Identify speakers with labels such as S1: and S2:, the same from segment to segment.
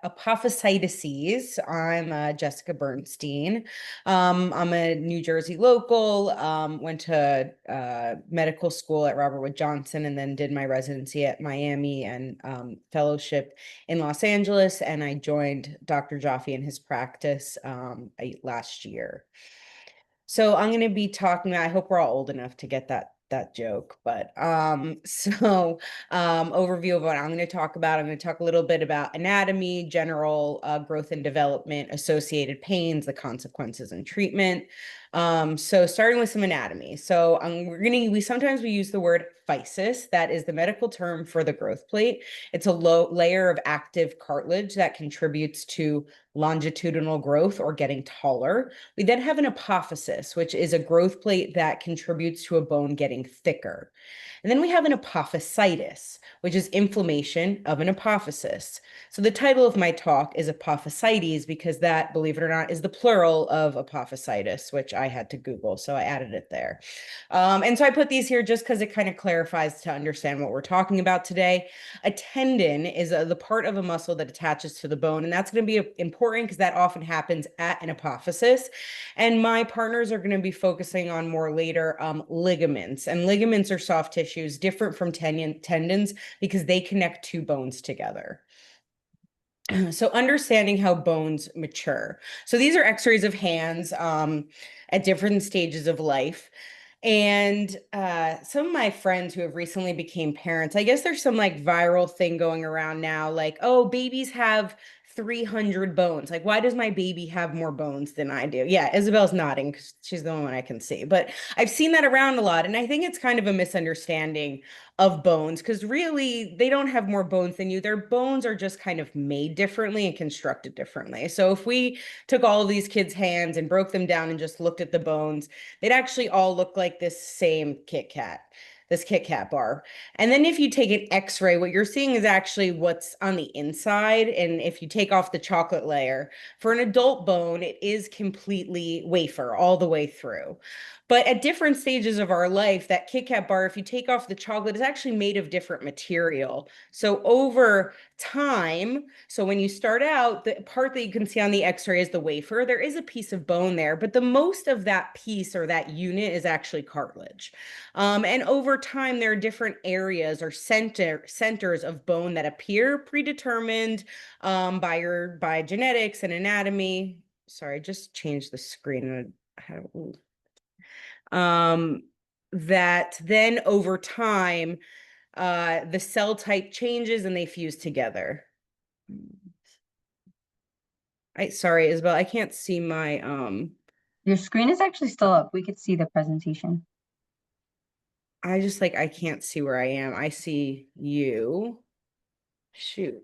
S1: apophysitis. I'm Jessica Bernstein. I'm a New Jersey local, went to medical school at Robert Wood Johnson and then did my residency at Miami and fellowship in Los Angeles. And I joined Dr. Jaffe in his practice last year. So I'm going to be talking, I hope we're all old enough to get that joke, but overview of what I'm going to talk about. I'm going to talk a little bit about anatomy, general growth and development, associated pains, the consequences and treatment. So starting with some anatomy. So we sometimes we use the word physis. That is the medical term for the growth plate. It's a low layer of active cartilage that contributes to longitudinal growth or getting taller. We then have an apophysis, which is a growth plate that contributes to a bone getting thicker. And then we have an apophysitis, which is inflammation of an apophysis. So the title of my talk is apophysites because that, believe it or not, is the plural of apophysitis, which I had to Google, so I added it there. And so I put these here just because it kind of clarifies to understand what we're talking about today. A tendon is the part of a muscle that attaches to the bone, and that's going to be important because that often happens at an apophysis. And my partners are going to be focusing on more later ligaments. And ligaments are soft tissues, different from tendons because they connect two bones together. So understanding how bones mature. So these are x-rays of hands at different stages of life. And some of my friends who have recently became parents, I guess there's some like viral thing going around now, like, oh, babies have 300 bones. Like, why does my baby have more bones than I do? Yeah, Isabel's nodding because she's the only one I can see. But I've seen that around a lot. And I think it's kind of a misunderstanding of bones because really they don't have more bones than you. Their bones are just kind of made differently and constructed differently. So if we took all of these kids' hands and broke them down and just looked at the bones, they'd actually all look like this same Kit Kat, this Kit Kat bar. And then if you take an X-ray, what you're seeing is actually what's on the inside. And if you take off the chocolate layer, for an adult bone, it is completely wafer all the way through. But at different stages of our life, that Kit Kat bar, if you take off the chocolate, is actually made of different material. So over time, so when you start out, the part that you can see on the x-ray is the wafer. There is a piece of bone there, but the most of that piece or that unit is actually cartilage. And over time, there are different areas or centers of bone that appear predetermined by genetics and anatomy. Sorry, I just changed the screen. That then over time, the cell type changes and they fuse together. Sorry, Isabel, I can't see my
S2: Your screen is actually still up. We could see the presentation.
S1: I can't see where I am. I see you. Shoot.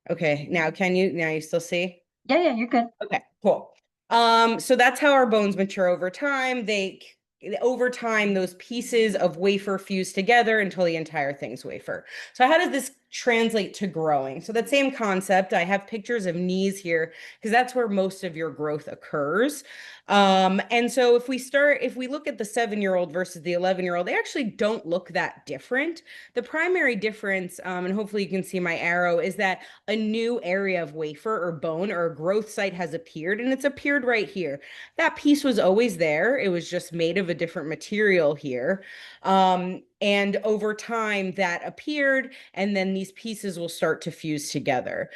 S1: Okay, now you still see?
S2: Yeah, you're good.
S1: Okay, cool. So that's how our bones mature over time. Over time, those pieces of wafer fuse together until the entire thing's wafer. So how does this translate to growing? So that same concept, I have pictures of knees here because that's where most of your growth occurs. And so if we look at the 7-year-old versus the 11-year-old, they actually don't look that different. The primary difference, and hopefully you can see my arrow, is that a new area of wafer or bone or a growth site has appeared, and it's appeared right here. That piece was always there. It was just made of a different material here. And over time that appeared, and then these pieces will start to fuse together.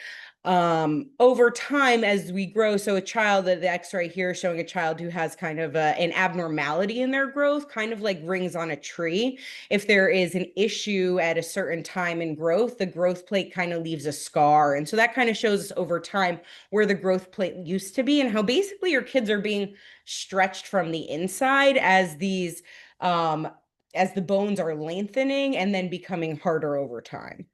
S1: Over time as we grow, so a child, the x-ray here showing a child who has kind of an abnormality in their growth, kind of like rings on a tree. If there is an issue at a certain time in growth, the growth plate kind of leaves a scar. And so that kind of shows us over time where the growth plate used to be and how basically your kids are being stretched from the inside as the bones are lengthening and then becoming harder over time.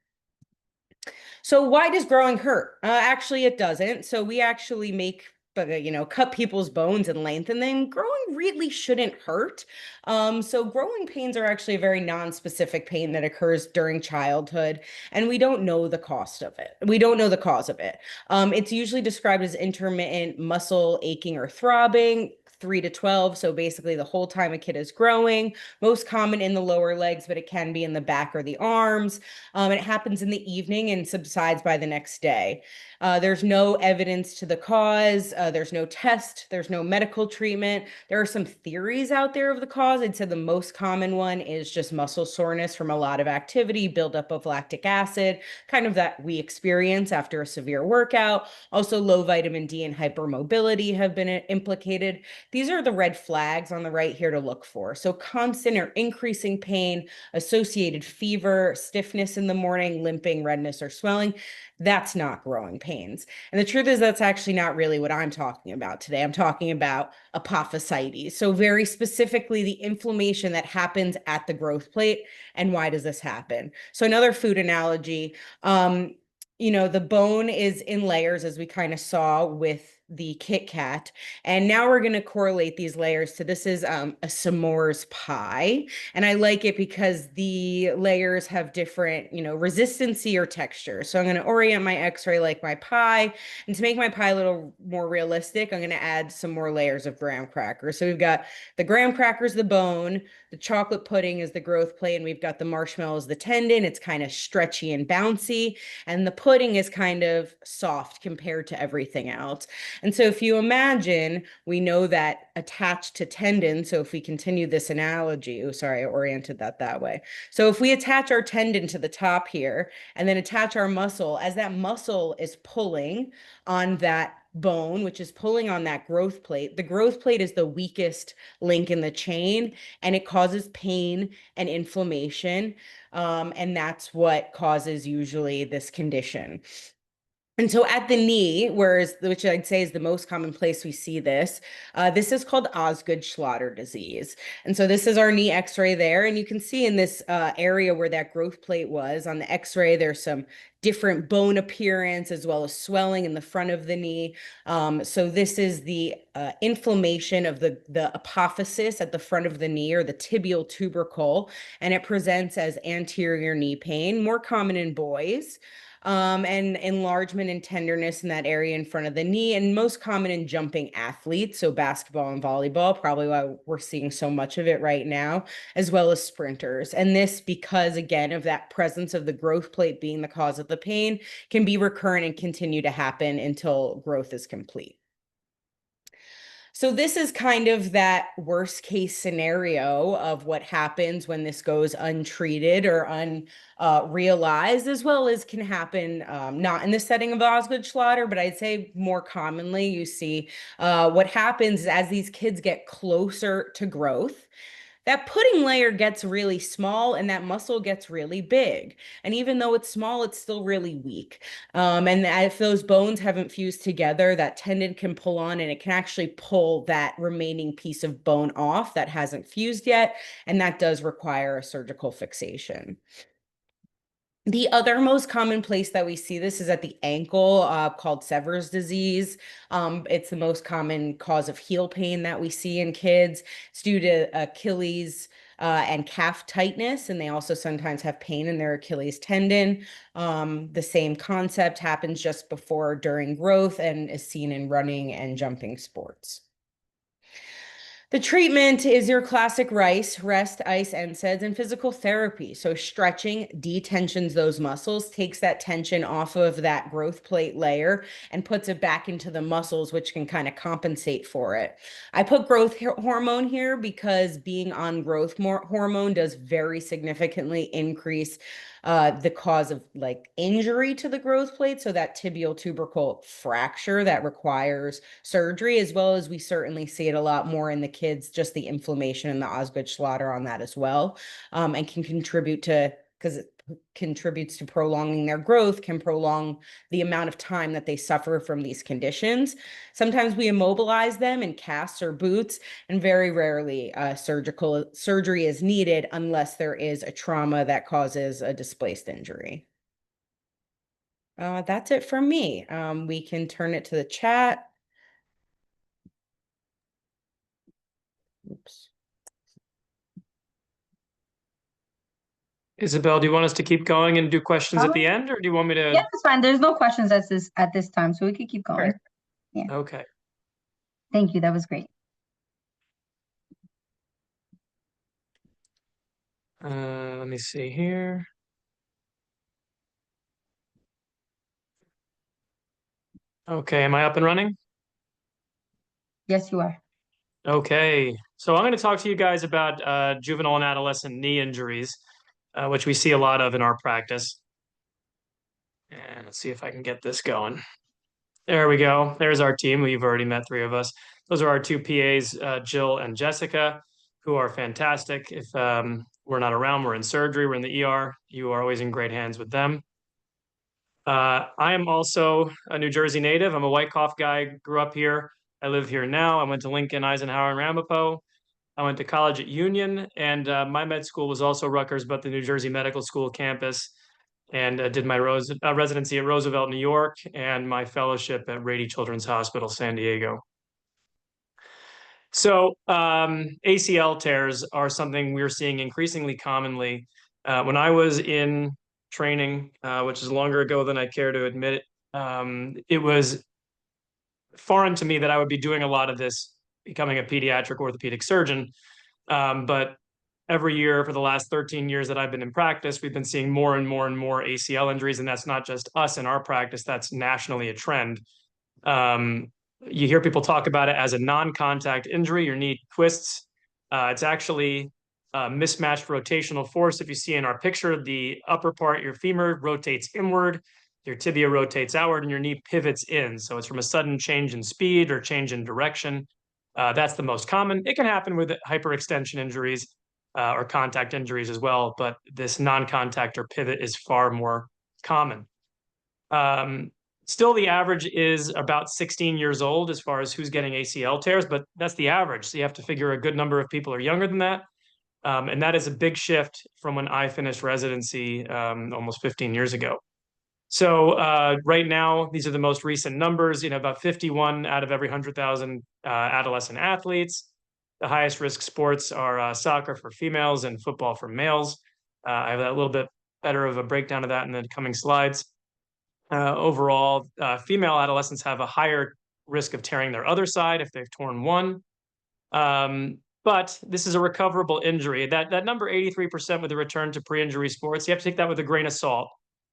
S1: So why does growing hurt? Actually, it doesn't. So we actually cut people's bones and lengthen them. Growing really shouldn't hurt. So growing pains are actually a very non-specific pain that occurs during childhood, and we don't know the cost of it. We don't know the cause of it. It's usually described as intermittent muscle aching or throbbing. 3 to 12. So basically the whole time a kid is growing, most common in the lower legs, but it can be in the back or the arms. It happens in the evening and subsides by the next day. There's no evidence to the cause. There's no test. There's no medical treatment. There are some theories out there of the cause. I'd say the most common one is just muscle soreness from a lot of activity, buildup of lactic acid, kind of that we experience after a severe workout. Also, low vitamin D and hypermobility have been implicated. These are the red flags on the right here to look for. So constant or increasing pain, associated fever, stiffness in the morning, limping, redness, or swelling. That's not growing pains. And the truth is, that's actually not really what I'm talking about today. I'm talking about apophysitis. So, very specifically, the inflammation that happens at the growth plate. And why does this happen? So, another food analogy, the bone is in layers, as we kind of saw with the Kit Kat. And now we're going to correlate these layers to this is a s'mores pie. And I like it because the layers have different, resistancy or texture. So I'm going to orient my x-ray like my pie. And to make my pie a little more realistic, I'm going to add some more layers of graham crackers. So we've got the graham crackers, the bone, the chocolate pudding is the growth plate, and we've got the marshmallows, the tendon. It's kind of stretchy and bouncy. And the pudding is kind of soft compared to everything else. And so if you imagine, we know that attached to tendon, so if we continue this analogy, oh, sorry, I oriented that way. So if we attach our tendon to the top here and then attach our muscle, as that muscle is pulling on that bone, which is pulling on that growth plate, the growth plate is the weakest link in the chain, and it causes pain and inflammation. And that's what causes usually this condition. And so at the knee, which I'd say is the most common place we see this, this is called Osgood-Schlatter disease. And so this is our knee x-ray there. And you can see in this area where that growth plate was on the x-ray, there's some different bone appearance as well as swelling in the front of the knee. So this is the inflammation of the apophysis at the front of the knee, or the tibial tubercle. And it presents as anterior knee pain, more common in boys. And enlargement and tenderness in that area in front of the knee, and most common in jumping athletes, so basketball and volleyball, probably why we're seeing so much of it right now, as well as sprinters. And this, because again of that presence of the growth plate being the cause of the pain, can be recurrent and continue to happen until growth is complete. So this is kind of that worst case scenario of what happens when this goes untreated or unrealized, as well as can happen not in the setting of Osgood-Schlatter, but I'd say more commonly you see what happens as these kids get closer to growth. That pudding layer gets really small and that muscle gets really big. And even though it's small, it's still really weak. And if those bones haven't fused together, that tendon can pull on and it can actually pull that remaining piece of bone off that hasn't fused yet. And that does require a surgical fixation. The other most common place that we see this is at the ankle, called Sever's disease. It's the most common cause of heel pain that we see in kids. It's due to Achilles and calf tightness, and they also sometimes have pain in their Achilles tendon. The same concept happens just before or during growth and is seen in running and jumping sports. The treatment is your classic rest, ice, NSAIDs, and physical therapy. So stretching detensions those muscles, takes that tension off of that growth plate layer and puts it back into the muscles, which can kind of compensate for it. I put growth hormone here because being on growth hormone does very significantly increase the cause of like injury to the growth plate. So that tibial tubercle fracture that requires surgery, as well as we certainly see it a lot more in the kids, just the inflammation and the Osgood-Schlatter on that as well, and can contribute to, because it contributes to prolonging their growth, can prolong the amount of time that they suffer from these conditions. Sometimes we immobilize them in casts or boots, and very rarely surgical surgery is needed unless there is a trauma that causes a displaced injury. That's it from me. We can turn it to the chat. Oops.
S3: Isabel, do you want us to keep going and do questions at the end, or do you want me to?
S2: Yeah, that's fine. There's no questions at this time, so we could keep going.
S1: Sure.
S2: Yeah.
S3: Okay.
S2: Thank you. That was great.
S3: Let me see here. Okay, am I up and running?
S2: Yes, you are.
S3: Okay, so I'm going to talk to you guys about juvenile and adolescent knee injuries, which we see a lot of in our practice. And let's see if I can get this going. There we go. There's our team. We've already met three of us. Those are our two PAs, Jill and Jessica, who are fantastic. If we're not around, we're in surgery, we're in the ER. You are always in great hands with them. I am also a New Jersey native. I'm a Wyckoff guy, grew up here. I live here now. I went to Lincoln, Eisenhower, and Ramapo. I went to college at Union, and my med school was also Rutgers, but the New Jersey Medical School campus, and did my residency at Roosevelt, New York, and my fellowship at Rady Children's Hospital, San Diego. So ACL tears are something we're seeing increasingly commonly. When I was in training, which is longer ago than I care to admit, it was foreign to me that I would be doing a lot of this, becoming a pediatric orthopedic surgeon. But every year for the last 13 years that I've been in practice, we've been seeing more and more and more ACL injuries. And that's not just us in our practice, that's nationally a trend. You hear people talk about it as a non-contact injury. Your knee twists. It's actually mismatched rotational force. If you see in our picture, the upper part, your femur rotates inward, your tibia rotates outward, and your knee pivots in. So it's from a sudden change in speed or change in direction. That's the most common. It can happen with hyperextension injuries or contact injuries as well, but this non-contact or pivot is far more common. Still, the average is about 16 years old as far as who's getting ACL tears, but that's the average. So you have to figure a good number of people are younger than that. And that is a big shift from when I finished residency almost 15 years ago. So right now, these are the most recent numbers, about 51 out of every 100,000 adolescent athletes. The highest risk sports are soccer for females and football for males. I have a little bit better of a breakdown of that in the coming slides. Overall, female adolescents have a higher risk of tearing their other side if they've torn one. But this is a recoverable injury. That number 83% with a return to pre-injury sports, you have to take that with a grain of salt.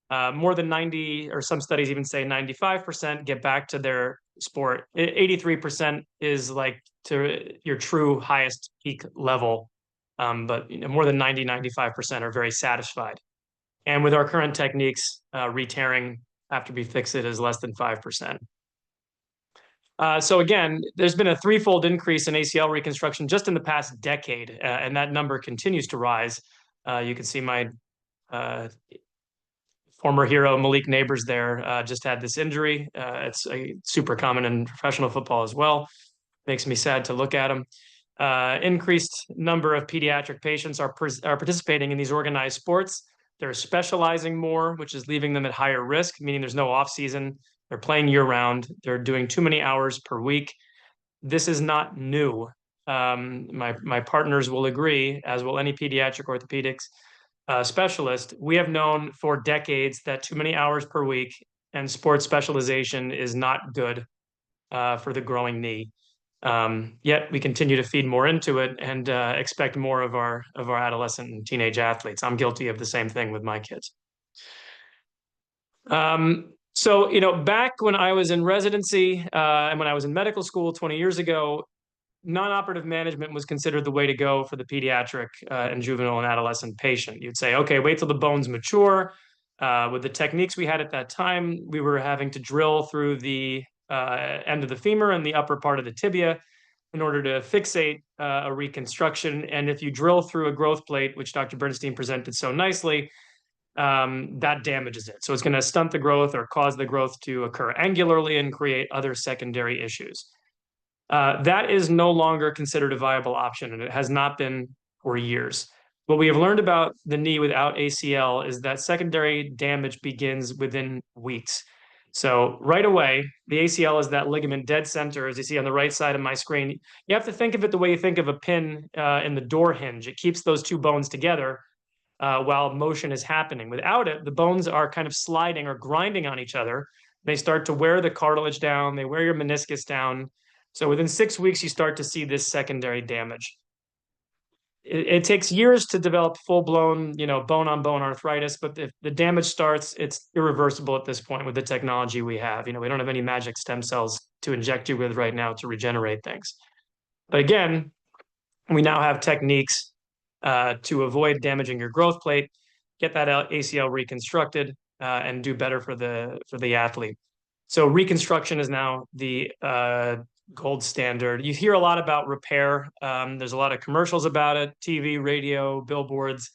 S3: More than 90, or some studies even say 95% get back to their sport. 83% is like to your true highest peak level. But more than 90, 95% are very satisfied. And with our current techniques, re-tearing after we fix it is less than 5%. So again, there's been a threefold increase in ACL reconstruction just in the past decade, and that number continues to rise. You can see my former hero, Malik Neighbors there, just had this injury. It's super common in professional football as well. Makes me sad to look at him. Increased number of pediatric patients are participating in these organized sports. They're specializing more, which is leaving them at higher risk, meaning there's no off season. They're playing year round. They're doing too many hours per week. This is not new. My partners will agree, as will any pediatric orthopedics specialist. We have known for decades that too many hours per week and sports specialization is not good for the growing knee. Yet we continue to feed more into it and expect more of our adolescent and teenage athletes. I'm guilty of the same thing with my kids. So, back when I was in residency and when I was in medical school 20 years ago, non-operative management was considered the way to go for the pediatric and juvenile and adolescent patient. You'd say, okay, wait till the bones mature. With the techniques we had at that time, we were having to drill through the end of the femur and the upper part of the tibia in order to fixate a reconstruction. And if you drill through a growth plate, which Dr. Bernstein presented so nicely, that damages it. So it's going to stunt the growth or cause the growth to occur angularly and create other secondary issues. That is no longer considered a viable option, and it has not been for years. What we have learned about the knee without ACL is that secondary damage begins within weeks. So right away, the ACL is that ligament dead center, as you see on the right side of my screen. You have to think of it the way you think of a pin in the door hinge. It keeps those two bones together while motion is happening. Without it, the bones are kind of sliding or grinding on each other. They start to wear the cartilage down. They wear your meniscus down. So within 6 weeks, you start to see this secondary damage. it takes years to develop full-blown, bone-on-bone arthritis, but if the damage starts, it's irreversible at this point with the technology we have. We don't have any magic stem cells to inject you with right now to regenerate things. But again, we now have techniques to avoid damaging your growth plate, get that ACL reconstructed, and do better for the athlete. So reconstruction is now the gold standard. You hear a lot about repair. There's a lot of commercials about it, TV, radio, billboards.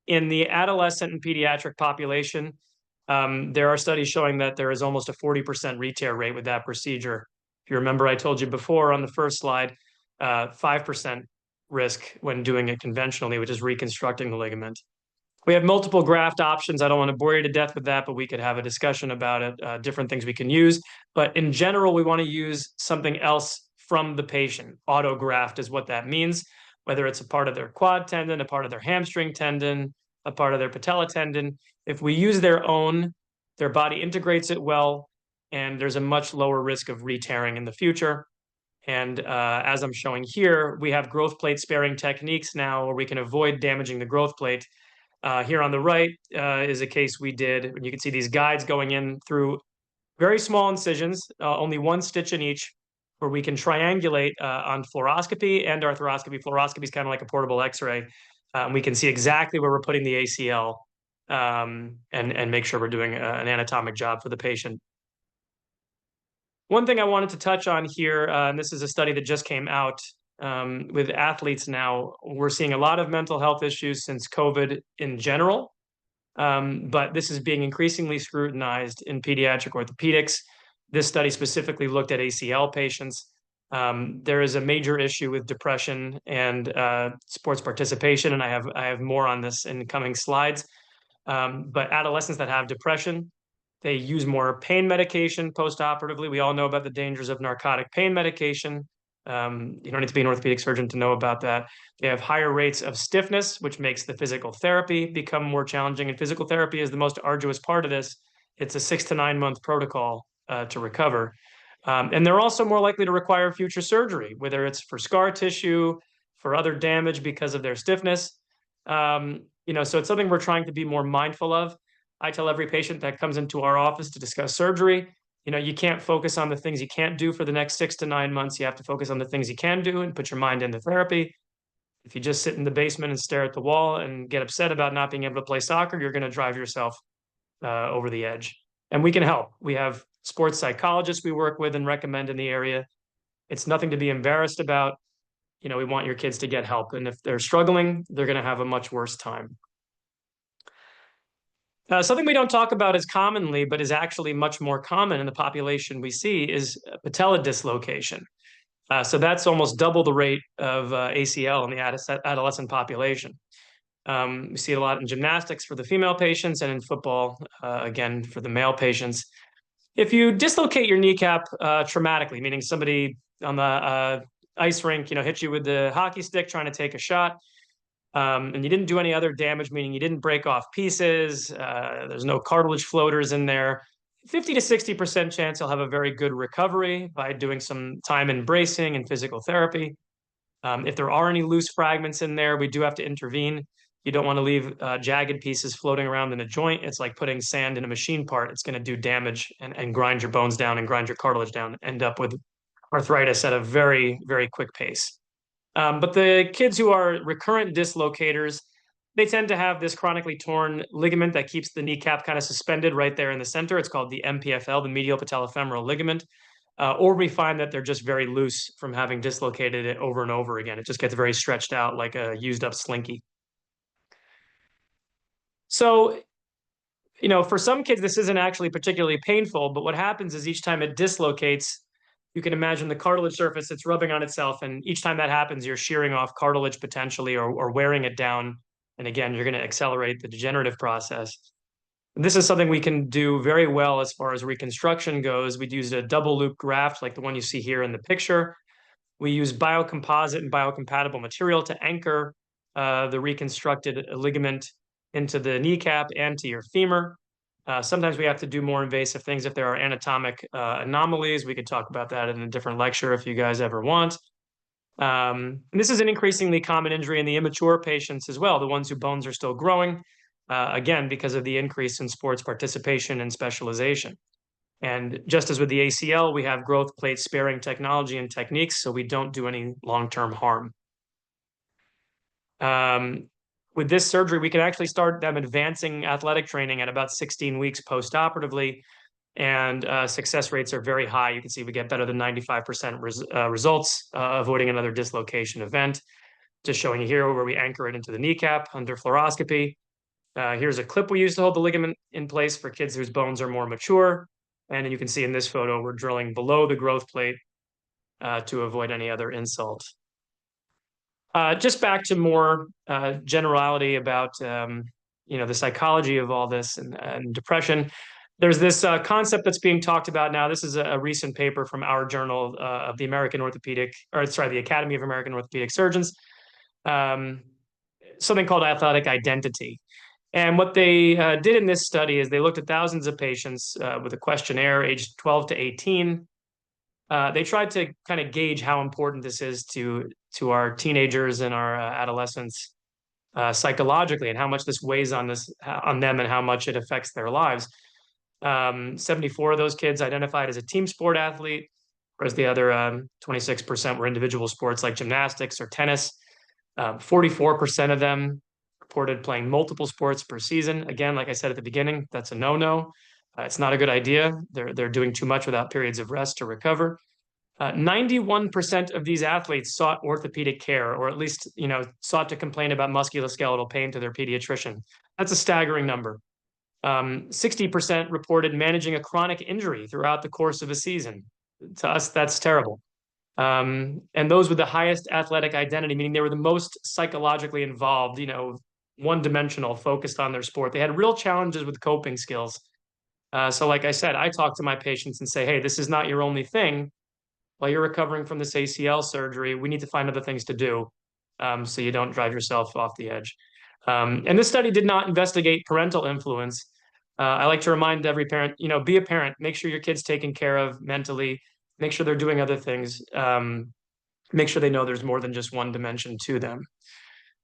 S3: In the adolescent and pediatric population, there are studies showing that there is almost a 40% re-tear rate with that procedure. If you remember, I told you before on the first slide, 5% risk when doing it conventionally, which is reconstructing the ligament. We have multiple graft options. I don't want to bore you to death with that, but we could have a discussion about it, different things we can use. But in general, we want to use something else from the patient. Autograft is what that means, whether it's a part of their quad tendon, a part of their hamstring tendon, a part of their patella tendon. If we use their own, their body integrates it well, and there's a much lower risk of re-tearing in the future. And as I'm showing here, we have growth plate sparing techniques now where we can avoid damaging the growth plate. Here on the right is a case we did. You can see these guides going in through very small incisions, only one stitch in each, where we can triangulate on fluoroscopy and arthroscopy. Fluoroscopy is kind of like a portable X-ray. We can see exactly where we're putting the ACL and make sure we're doing an anatomic job for the patient. One thing I wanted to touch on here, and this is a study that just came out with athletes now, we're seeing a lot of mental health issues since COVID in general, but this is being increasingly scrutinized in pediatric orthopedics. This study specifically looked at ACL patients. There is a major issue with depression and sports participation, and I have more on this in coming slides. But adolescents that have depression, they use more pain medication post-operatively. We all know about the dangers of narcotic pain medication. You don't need to be an orthopedic surgeon to know about that. They have higher rates of stiffness, which makes the physical therapy become more challenging. And physical therapy is the most arduous part of this. It's a 6 to 9 month protocol to recover. And they're also more likely to require future surgery, whether it's for scar tissue, for other damage because of their stiffness. So it's something we're trying to be more mindful of. I tell every patient that comes into our office to discuss surgery, you can't focus on the things you can't do for the next 6 to 9 months. You have to focus on the things you can do and put your mind into therapy. If you just sit in the basement and stare at the wall and get upset about not being able to play soccer, you're going to drive yourself over the edge. And we can help. We have sports psychologists we work with and recommend in the area. It's nothing to be embarrassed about. We want your kids to get help. And if they're struggling, they're going to have a much worse time. Something we don't talk about as commonly, but is actually much more common in the population we see is patella dislocation. So that's almost double the rate of ACL in the adolescent population. We see it a lot in gymnastics for the female patients and in football, again, for the male patients. If you dislocate your kneecap traumatically, meaning somebody on the ice rink, hit you with the hockey stick trying to take a shot, and you didn't do any other damage, meaning you didn't break off pieces, there's no cartilage floaters in there, 50 to 60% chance you'll have a very good recovery by doing some time in bracing and physical therapy. If there are any loose fragments in there, we do have to intervene. You don't want to leave jagged pieces floating around in a joint. It's like putting sand in a machine part. It's going to do damage and grind your bones down and grind your cartilage down, end up with arthritis at a very, very quick pace. But the kids who are recurrent dislocators, they tend to have this chronically torn ligament that keeps the kneecap kind of suspended right there in the center. It's called the MPFL, the medial patellofemoral ligament. Or we find that they're just very loose from having dislocated it over and over again. It just gets very stretched out like a used up slinky. So, for some kids, this isn't actually particularly painful, but what happens is each time it dislocates, you can imagine the cartilage surface, it's rubbing on itself. And each time that happens, you're shearing off cartilage potentially or wearing it down. And again, you're going to accelerate the degenerative process. And this is something we can do very well as far as reconstruction goes. We used a double loop graft like the one you see here in the picture. We use biocomposite and biocompatible material to anchor the reconstructed ligament into the kneecap and to your femur. Sometimes we have to do more invasive things if there are anatomic anomalies. We could talk about that in a different lecture if you guys ever want. And this is an increasingly common injury in the immature patients as well, the ones whose bones are still growing, again, because of the increase in sports participation and specialization. And just as with the ACL, we have growth plate sparing technology and techniques, so we don't do any long-term harm. With this surgery, we can actually start them advancing athletic training at about 16 weeks post-operatively, and success rates are very high. You can see we get better than 95% results, avoiding another dislocation event. Just showing you here where we anchor it into the kneecap under fluoroscopy. Here's a clip we use to hold the ligament in place for kids whose bones are more mature. And then you can see in this photo, we're drilling below the growth plate to avoid any other insult. Just back to more generality about the psychology of all this and depression. There's this concept that's being talked about now. This is a recent paper from our journal of the the Academy of American Orthopedic Surgeons. Something called athletic identity. And what they did in this study is they looked at thousands of patients with a questionnaire aged 12 to 18. They tried to kind of gauge how important this is to our teenagers and our adolescents psychologically, and how much this weighs on them and how much it affects their lives. 74 of those kids identified as a team sport athlete, whereas the other 26% were individual sports like gymnastics or tennis. 44% of them reported playing multiple sports per season. Again, like I said at the beginning, that's a no-no. It's not a good idea. They're doing too much without periods of rest to recover. 91% of these athletes sought orthopedic care, or at least, sought to complain about musculoskeletal pain to their pediatrician. That's a staggering number. 60% reported managing a chronic injury throughout the course of a season. To us, that's terrible. And those with the highest athletic identity, meaning they were the most psychologically involved, one-dimensional, focused on their sport. They had real challenges with coping skills. So like I said, I talk to my patients and say, hey, this is not your only thing. While you're recovering from this ACL surgery, we need to find other things to do so you don't drive yourself off the edge. And this study did not investigate parental influence. I like to remind every parent, be a parent. Make sure your kid's taken care of mentally. Make sure they're doing other things. Make sure they know there's more than just one dimension to them.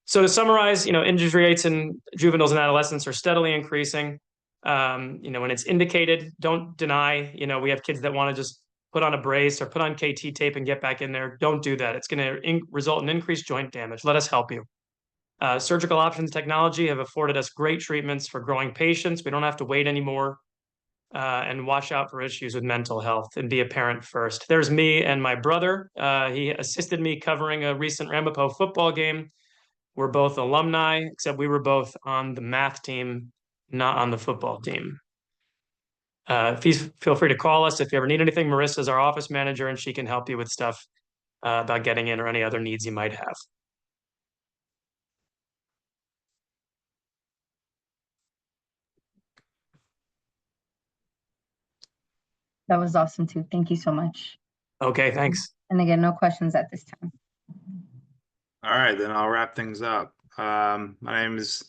S3: So to summarize, injury rates in juveniles and adolescents are steadily increasing. When it's indicated, don't deny. We have kids that want to just put on a brace or put on KT tape and get back in there. Don't do that. It's going to result in increased joint damage. Let us help you. Surgical options technology have afforded us great treatments for growing patients. We don't have to wait anymore. And watch out for issues with mental health and be a parent first. There's me and my brother. He assisted me covering a recent Ramapo football game. We're both alumni, except we were both on the math team, not on the football team. Please feel free to call us if you ever need anything. Marissa's our office manager, and she can help you with stuff about getting in or any other needs you might have.
S2: That was awesome too. Thank you so much.
S3: Okay, thanks.
S2: And again, no questions at this time.
S4: All right, then I'll wrap things up. My name is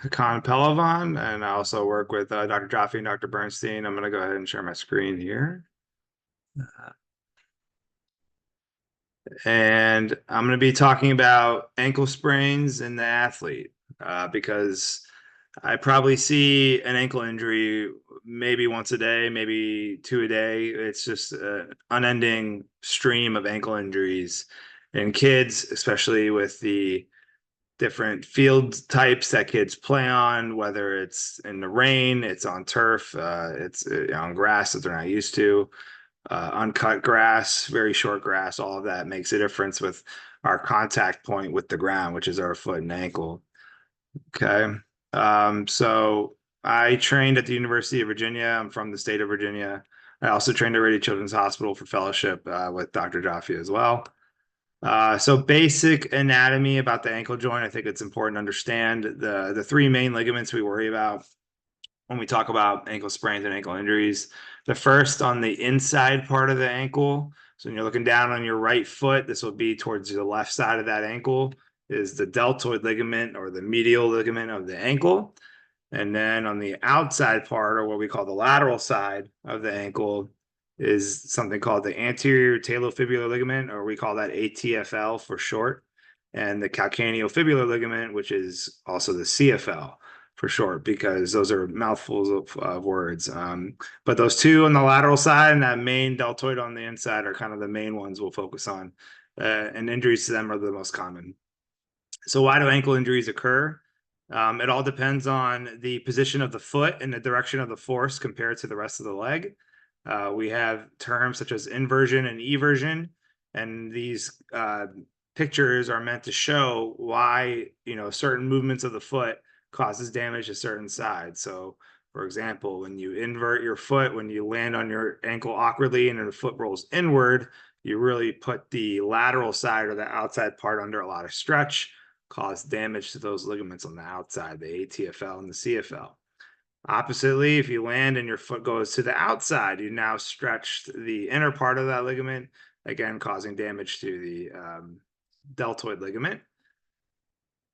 S4: Hakan Pelavan, and I also work with Dr. Jaffe and Dr. Bernstein. I'm going to go ahead and share my screen here. And I'm going to be talking about ankle sprains in the athlete because I probably see an ankle injury maybe once a day, maybe two a day. It's just an unending stream of ankle injuries in kids, especially with the different field types that kids play on, whether it's in the rain, it's on turf, it's on grass that they're not used to, uncut grass, very short grass. All of that makes a difference with our contact point with the ground, which is our foot and ankle. Okay. So I trained at the University of Virginia. I'm from the state of Virginia. I also trained at Rady Children's Hospital for fellowship with Dr. Jaffe as well. So basic anatomy about the ankle joint. I think it's important to understand the three main ligaments we worry about when we talk about ankle sprains and ankle injuries. The first on the inside part of the ankle. So when you're looking down on your right foot, this will be towards the left side of that ankle, is the deltoid ligament or the medial ligament of the ankle. And then on the outside part, or what we call the lateral side of the ankle, is something called the anterior talofibular ligament, or we call that ATFL for short, and the calcaneofibular ligament, which is also the CFL for short, because those are mouthfuls of words. But those two on the lateral side and that main deltoid on the inside are kind of the main ones we'll focus on. And injuries to them are the most common. So why do ankle injuries occur? It all depends on the position of the foot and the direction of the force compared to the rest of the leg. We have terms such as inversion and eversion, and these pictures are meant to show why, you know, certain movements of the foot causes damage to certain sides. So, for example, when you invert your foot, when you land on your ankle awkwardly and the foot rolls inward, you really put the lateral side or the outside part under a lot of stretch, cause damage to those ligaments on the outside, the ATFL and the CFL. Oppositely, if you land and your foot goes to the outside, you now stretched the inner part of that ligament, again causing damage to the deltoid ligament.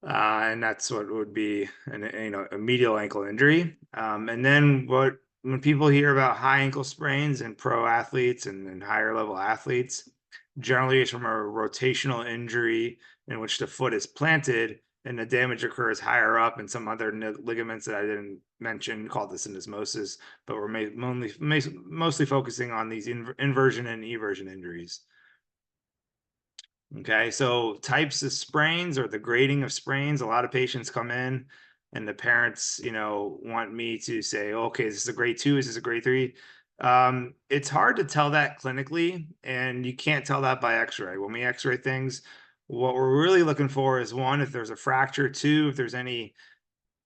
S4: And that's what would be a medial ankle injury. And then when people hear about high ankle sprains in pro athletes and higher level athletes, generally it's from a rotational injury in which the foot is planted and the damage occurs higher up in some other ligaments that I didn't mention, called the syndesmosis, but we're mostly focusing on these inversion and eversion injuries. Okay, so types of sprains or the grading of sprains. A lot of patients come in and the parents, you know, want me to say, okay, is this a grade 2? Is this a grade 3? It's hard to tell that clinically, and you can't tell that by x-ray. When we x-ray things, what we're really looking for is, one, if there's a fracture, two, if there's any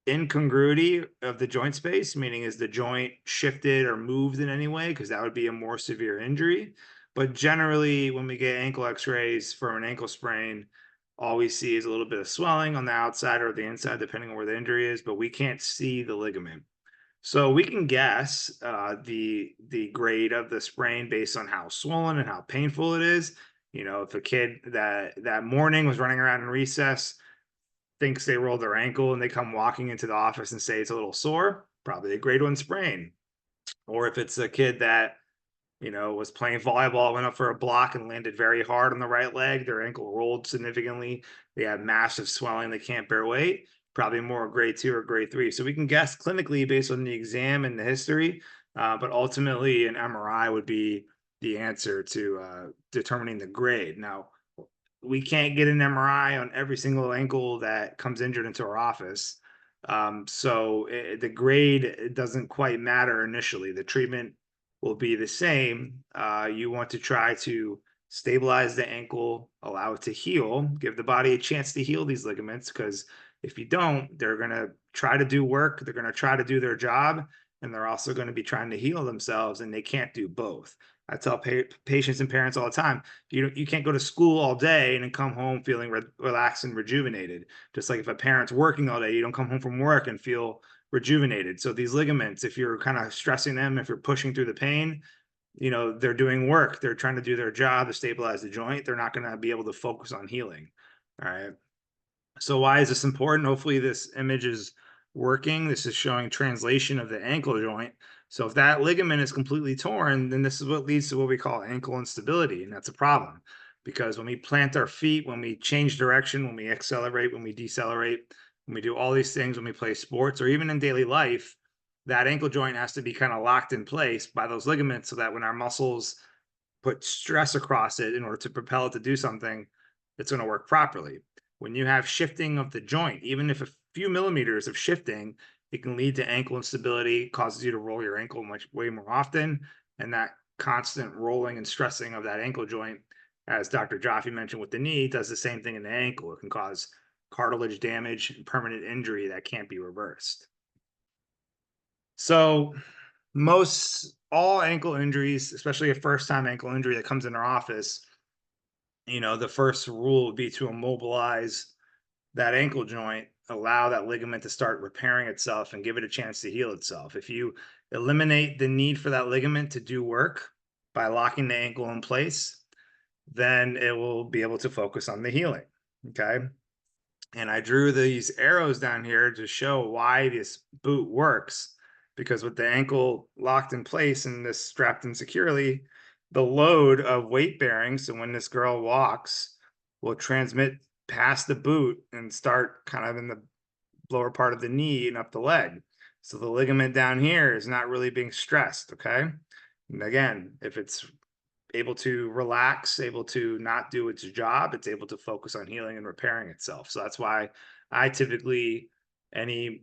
S4: incongruity of the joint space, meaning is the joint shifted or moved in any way, because that would be a more severe injury. But generally, when we get ankle x-rays for an ankle sprain, all we see is a little bit of swelling on the outside or the inside, depending on where the injury is, but we can't see the ligament. So we can guess the grade of the sprain based on how swollen and how painful it is. You know, if a kid that morning was running around in recess, thinks they rolled their ankle and they come walking into the office and say it's a little sore, probably a grade 1 sprain. Or if it's a kid that, you know, was playing volleyball, went up for a block and landed very hard on the right leg, their ankle rolled significantly, they have massive swelling, they can't bear weight, probably more grade 2 or grade 3. So we can guess clinically based on the exam and the history, but ultimately an MRI would be the answer to determining the grade. Now, we can't get an MRI on every single ankle that comes injured into our office. So the grade doesn't quite matter initially. The treatment will be the same. You want to try to stabilize the ankle, allow it to heal, give the body a chance to heal these ligaments, because if you don't, they're going to try to do work, they're going to try to do their job, and they're also going to be trying to heal themselves, and they can't do both. I tell patients and parents all the time, you can't go to school all day and then come home feeling relaxed and rejuvenated. Just like if a parent's working all day, you don't come home from work and feel rejuvenated. So these ligaments, if you're kind of stressing them, if you're pushing through the pain, you know, they're doing work. They're trying to do their job to stabilize the joint. They're not going to be able to focus on healing. All right. So why is this important? Hopefully this image is working. This is showing translation of the ankle joint. So if that ligament is completely torn, then this is what leads to what we call ankle instability. And that's a problem, because when we plant our feet, when we change direction, when we accelerate, when we decelerate, when we do all these things, when we play sports or even in daily life, that ankle joint has to be kind of locked in place by those ligaments so that when our muscles put stress across it in order to propel it to do something, it's going to work properly. When you have shifting of the joint, even if a few millimeters of shifting, it can lead to ankle instability, causes you to roll your ankle way more often. And that constant rolling and stressing of that ankle joint, as Dr. Jaffe mentioned with the knee, does the same thing in the ankle. It can cause cartilage damage and permanent injury that can't be reversed. So all ankle injuries, especially a first-time ankle injury that comes in our office, you know, the first rule would be to immobilize that ankle joint, allow that ligament to start repairing itself and give it a chance to heal itself. If you eliminate the need for that ligament to do work by locking the ankle in place, then it will be able to focus on the healing. Okay. And I drew these arrows down here to show why this boot works, because with the ankle locked in place and this strapped in securely, the load of weight bearing, so when this girl walks, will transmit past the boot and start kind of in the lower part of the knee and up the leg. So the ligament down here is not really being stressed, okay? And again, if it's able to relax, able to not do its job, it's able to focus on healing and repairing itself. So that's why I typically, any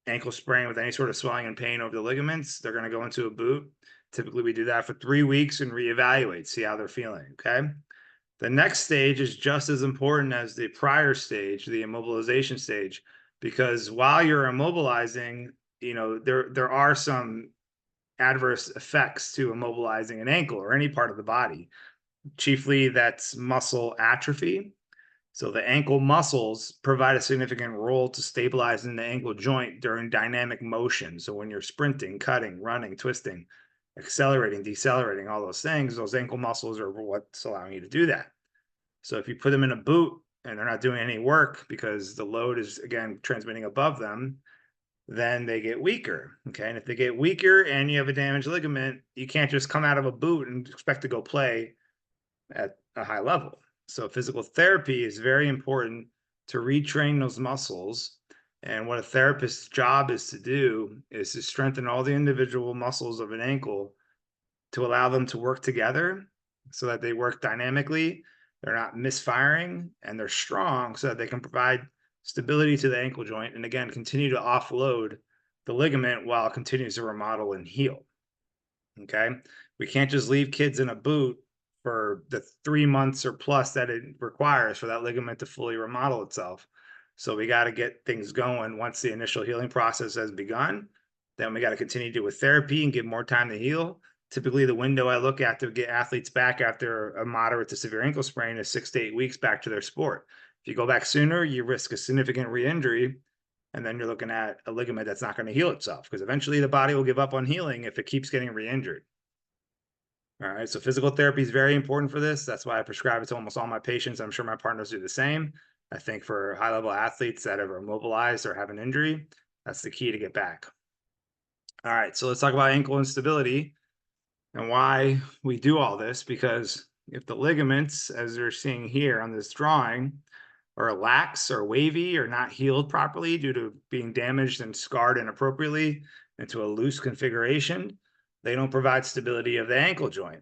S4: ankle sprain with any sort of swelling and pain over the ligaments, they're going to go into a boot. Typically, we do that for 3 weeks and reevaluate, see how they're feeling. Okay. The next stage is just as important as the prior stage, the immobilization stage, because while you're immobilizing, there are some adverse effects to immobilizing an ankle or any part of the body. Chiefly, that's muscle atrophy. So the ankle muscles provide a significant role to stabilizing the ankle joint during dynamic motion. So when you're sprinting, cutting, running, twisting, accelerating, decelerating, all those things, those ankle muscles are what's allowing you to do that. So if you put them in a boot and they're not doing any work because the load is, again, transmitting above them, then they get weaker. Okay. And if they get weaker and you have a damaged ligament, you can't just come out of a boot and expect to go play at a high level. So physical therapy is very important to retrain those muscles. And what a therapist's job is to do is to strengthen all the individual muscles of an ankle to allow them to work together so that they work dynamically, they're not misfiring, and they're strong so that they can provide stability to the ankle joint. And again, continue to offload the ligament while it continues to remodel and heal. Okay. We can't just leave kids in a boot for the 3 months or plus that it requires for that ligament to fully remodel itself. So we got to get things going once the initial healing process has begun. Then we got to continue to do with therapy and give more time to heal. Typically, the window I look at to get athletes back after a moderate to severe ankle sprain is 6 to 8 weeks back to their sport. If you go back sooner, you risk a significant re-injury, and then you're looking at a ligament that's not going to heal itself because eventually the body will give up on healing if it keeps getting re-injured. All right, so physical therapy is very important for this. That's why I prescribe it to almost all my patients. I'm sure my partners do the same. I think for high-level athletes that are immobilized or have an injury, that's the key to get back. All right, so let's talk about ankle instability and why we do all this, because if the ligaments, as you're seeing here on this drawing, are lax or wavy or not healed properly due to being damaged and scarred inappropriately into a loose configuration, they don't provide stability of the ankle joint.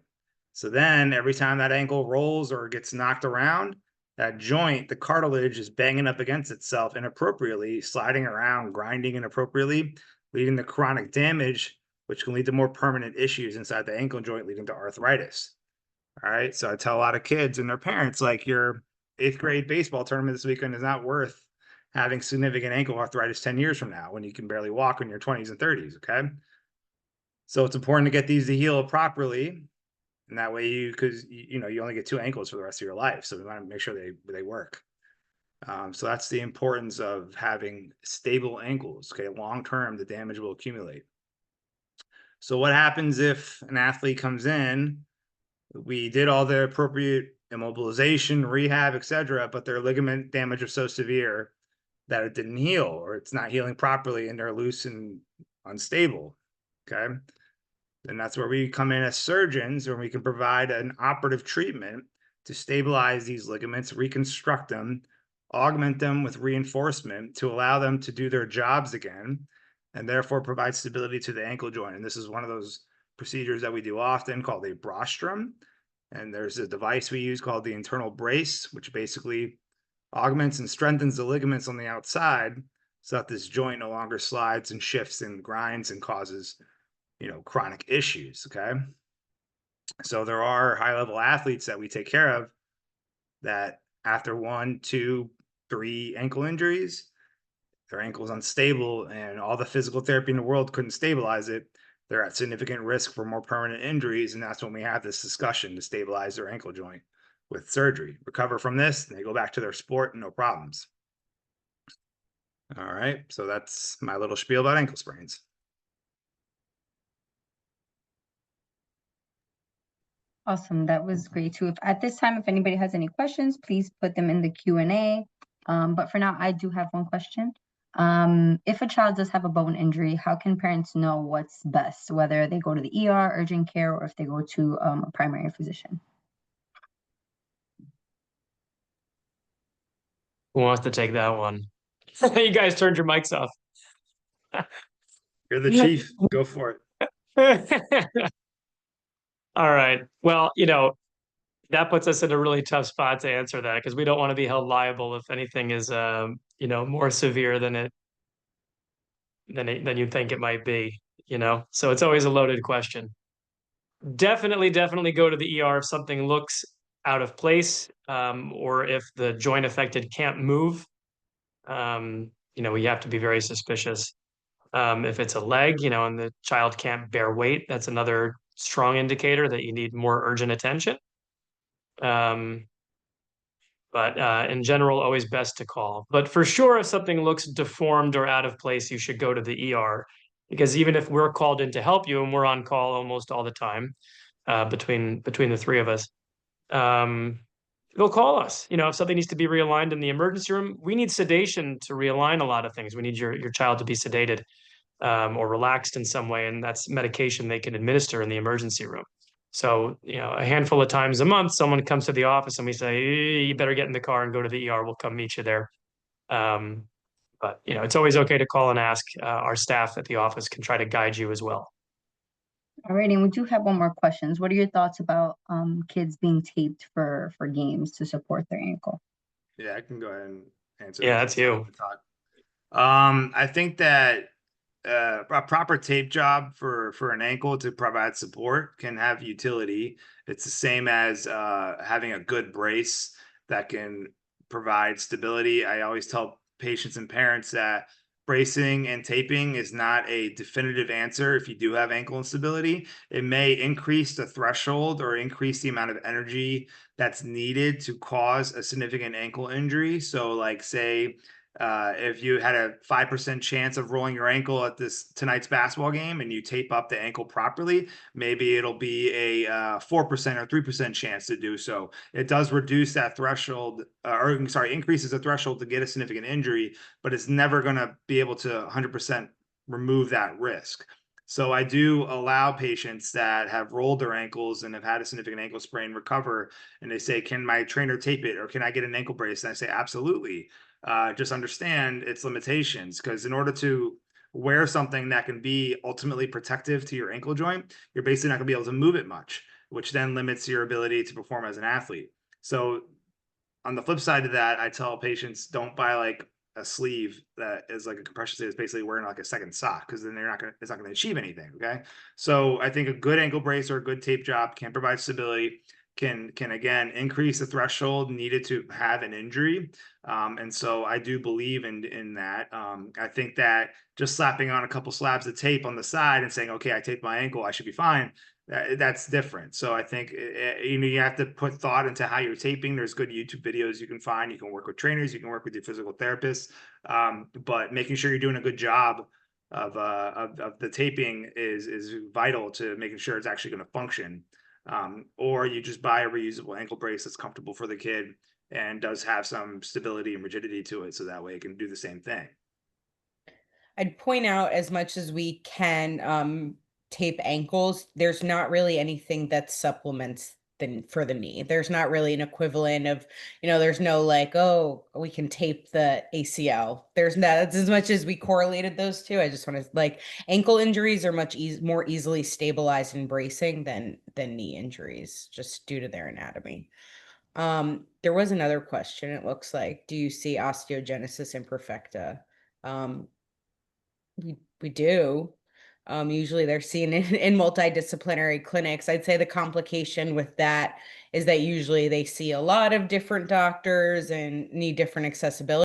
S4: So then every time that ankle rolls or gets knocked around, that joint, the cartilage, is banging up against itself inappropriately, sliding around, grinding inappropriately, leading to chronic damage, which can lead to more permanent issues inside the ankle joint, leading to arthritis. All right. So I tell a lot of kids and their parents, like, your 8th grade baseball tournament this weekend is not worth having significant ankle arthritis 10 years from now when you can barely walk in your 20s and 30s. Okay. So it's important to get these to heal properly. And that way because you only get 2 ankles for the rest of your life. So we want to make sure they work. So that's the importance of having stable ankles. Okay. Long term, the damage will accumulate. So what happens if an athlete comes in? We did all the appropriate immobilization, rehab, etc., but their ligament damage was so severe that it didn't heal, or it's not healing properly, and they're loose and unstable. Okay. And that's where we come in as surgeons, where we can provide an operative treatment to stabilize these ligaments, reconstruct them, augment them with reinforcement to allow them to do their jobs again, and therefore provide stability to the ankle joint. And this is one of those procedures that we do often called a brostrum. And there's a device we use called the internal brace, which basically augments and strengthens the ligaments on the outside so that this joint no longer slides and shifts and grinds and causes chronic issues. Okay. So there are high-level athletes that we take care of that after 1, 2, 3 ankle injuries, their ankle is unstable and all the physical therapy in the world couldn't stabilize it. They're at significant risk for more permanent injuries. And that's when we have this discussion to stabilize their ankle joint with surgery. Recover from this, and they go back to their sport and no problems. All right. So that's my little spiel about ankle sprains.
S2: Awesome. That was great too. At this time, if anybody has any questions, please put them in the Q&A. But for now, I do have one question. If a child does have a bone injury, how can parents know what's best, whether they go to the ER, urgent care, or if they go to a primary physician?
S3: Who wants to take that one? You guys turned your mics off.
S4: You're the chief. Go for it.
S3: All right. Well, that puts us in a really tough spot to answer that because we don't want to be held liable if anything is, more severe than you think it might be. So it's always a loaded question. Definitely go to the ER if something looks out of place, or if the joint affected can't move. We have to be very suspicious. If it's a leg, and the child can't bear weight, that's another strong indicator that you need more urgent attention. But in general, always best to call. But for sure, if something looks deformed or out of place, you should go to the ER, because even if we're called in to help you, and we're on call almost all the time, between the three of us, they'll call us. If something needs to be realigned in the emergency room, we need sedation to realign a lot of things. We need your child to be sedated, or relaxed in some way, and that's medication they can administer in the emergency room. So, a handful of times a month, someone comes to the office and we say, you better get in the car and go to the ER. We'll come meet you there. But, it's always okay to call and ask. Our staff at the office can try to guide you as well.
S2: All right, and we do have one more question. What are your thoughts about kids being taped for games to support their ankle?
S4: Yeah, I can go ahead and answer.
S3: Yeah, that's you.
S4: I think that a proper tape job for an ankle to provide support can have utility. It's the same as having a good brace that can provide stability. I always tell patients and parents that bracing and taping is not a definitive answer. If you do have ankle instability, it may increase the threshold or increase the amount of energy that's needed to cause a significant ankle injury. So like say if you had a 5% chance of rolling your ankle at tonight's basketball game and you tape up the ankle properly, maybe it'll be a 4% or 3% chance to do so. It does reduce that threshold, increases the threshold to get a significant injury, but it's never going to be able to 100% remove that risk. So I do allow patients that have rolled their ankles and have had a significant ankle sprain recover, and they say, can my trainer tape it, or can I get an ankle brace? And I say, absolutely. Just understand its limitations, because in order to wear something that can be ultimately protective to your ankle joint, you're basically not going to be able to move it much, which then limits your ability to perform as an athlete. So on the flip side of that, I tell patients, don't buy like a sleeve that is like a compression sleeve. It's basically wearing like a second sock, because then it's not going to achieve anything. Okay. So I think a good ankle brace or a good tape job can provide stability, can again increase the threshold needed to have an injury. And so I do believe in that. I think that just slapping on a couple slabs of tape on the side and saying, okay, I taped my ankle, I should be fine, that's different. So I think you have to put thought into how you're taping. There's good YouTube videos you can find. You can work with trainers, you can work with your physical therapist, but making sure you're doing a good job of the taping is vital to making sure it's actually going to function. Or you just buy a reusable ankle brace that's comfortable for the kid and does have some stability and rigidity to it, so that way it can do the same thing.
S1: I'd point out, as much as we can tape ankles, there's not really anything that supplements for the knee. There's not really an equivalent of, there's no like, oh, we can tape the ACL. There's not. That's as much as we correlated those two. I just want to ankle injuries are much more easily stabilized in bracing than knee injuries, just due to their anatomy. There was another question. It looks like, do you see osteogenesis imperfecta? We do. Usually they're seen in multidisciplinary clinics. I'd say the complication with that is that usually they see a lot of different doctors and need different accessibility.